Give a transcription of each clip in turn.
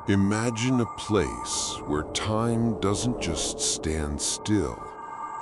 Imagine a place where time doesn't just stand still.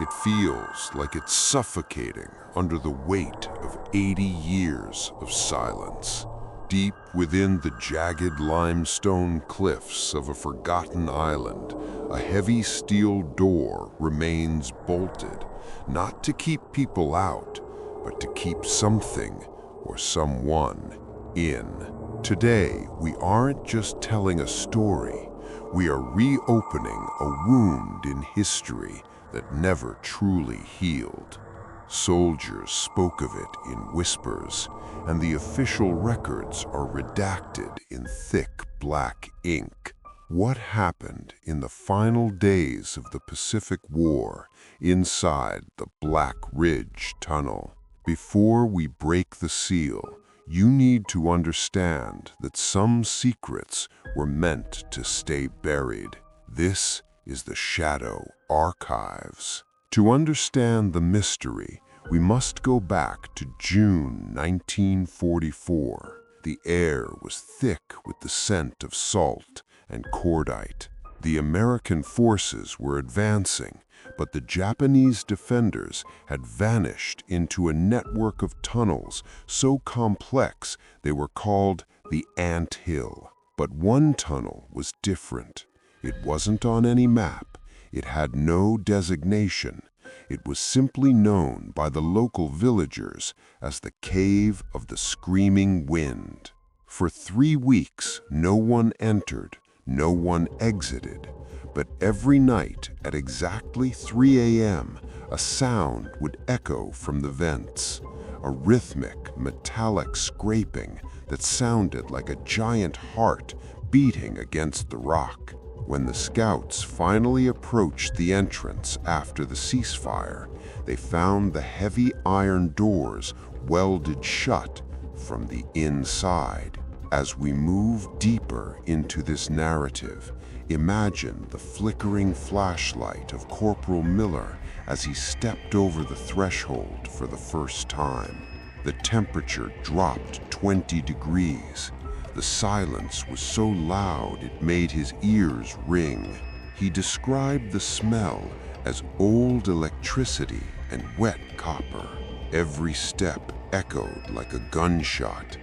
It feels like it's suffocating under the weight of 80 years of silence. Deep within the jagged limestone cliffs of a forgotten island, a heavy steel door remains bolted, not to keep people out, but to keep something or someone in. Today, we aren't just telling a story, we are reopening a wound in history that never truly healed. Soldiers spoke of it in whispers, and the official records are redacted in thick black ink. What happened in the final days of the Pacific War inside the Black Ridge Tunnel? Before we break the seal, you need to understand that some secrets were meant to stay buried. This is the Shadow Archives. To understand the mystery, we must go back to June 1944. The air was thick with the scent of salt and cordite. The American forces were advancing, but the Japanese defenders had vanished into a network of tunnels so complex they were called the Ant Hill. But one tunnel was different. It wasn't on any map. It had no designation. It was simply known by the local villagers as the Cave of the Screaming Wind. For 3 weeks, no one entered, no one exited. But every night at exactly 3 a.m., a sound would echo from the vents, a rhythmic, metallic scraping that sounded like a giant heart beating against the rock. When the scouts finally approached the entrance after the ceasefire, they found the heavy iron doors welded shut from the inside. As we move deeper into this narrative, imagine the flickering flashlight of Corporal Miller as he stepped over the threshold for the first time. The temperature dropped 20 degrees. The silence was so loud it made his ears ring. He described the smell as old electricity and wet copper. Every step echoed like a gunshot.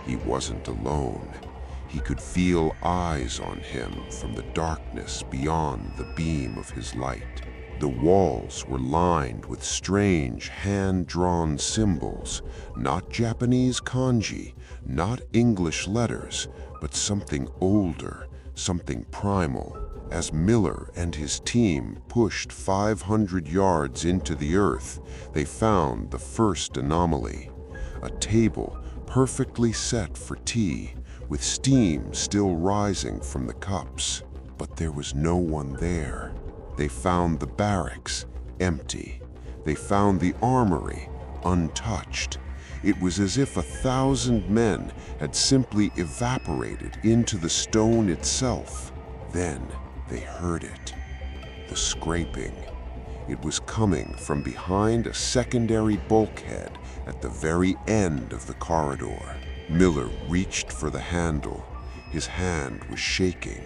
He wasn't alone. He could feel eyes on him from the darkness beyond the beam of his light. The walls were lined with strange hand-drawn symbols, not Japanese kanji, not English letters, but something older, something primal. As Miller and his team pushed 500 yards into the earth, they found the first anomaly, a table perfectly set for tea, with steam still rising from the cups. But there was no one there. They found the barracks empty. They found the armory untouched. It was as if 1,000 men had simply evaporated into the stone itself. Then they heard it, the scraping. It was coming from behind a secondary bulkhead at the very end of the corridor. Miller reached for the handle. His hand was shaking.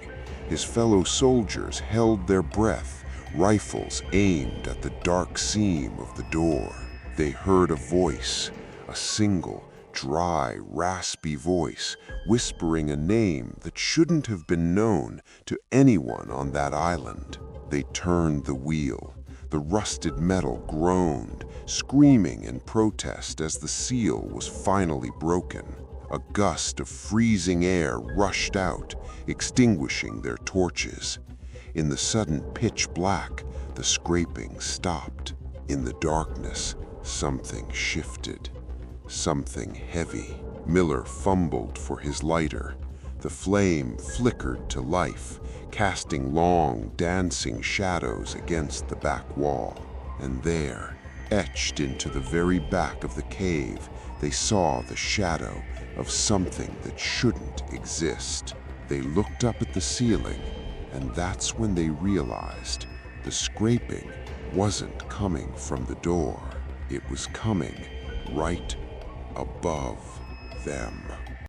His fellow soldiers held their breath, rifles aimed at the dark seam of the door. They heard a voice, a single, dry, raspy voice, whispering a name that shouldn't have been known to anyone on that island. They turned the wheel. The rusted metal groaned, screaming in protest as the seal was finally broken. A gust of freezing air rushed out, extinguishing their torches. In the sudden pitch black, the scraping stopped. In the darkness, something shifted. Something heavy. Miller fumbled for his lighter. The flame flickered to life, casting long, dancing shadows against the back wall. And there, etched into the very back of the cave, they saw the shadow of something that shouldn't exist. They looked up at the ceiling, and that's when they realized the scraping wasn't coming from the door. It was coming right above them.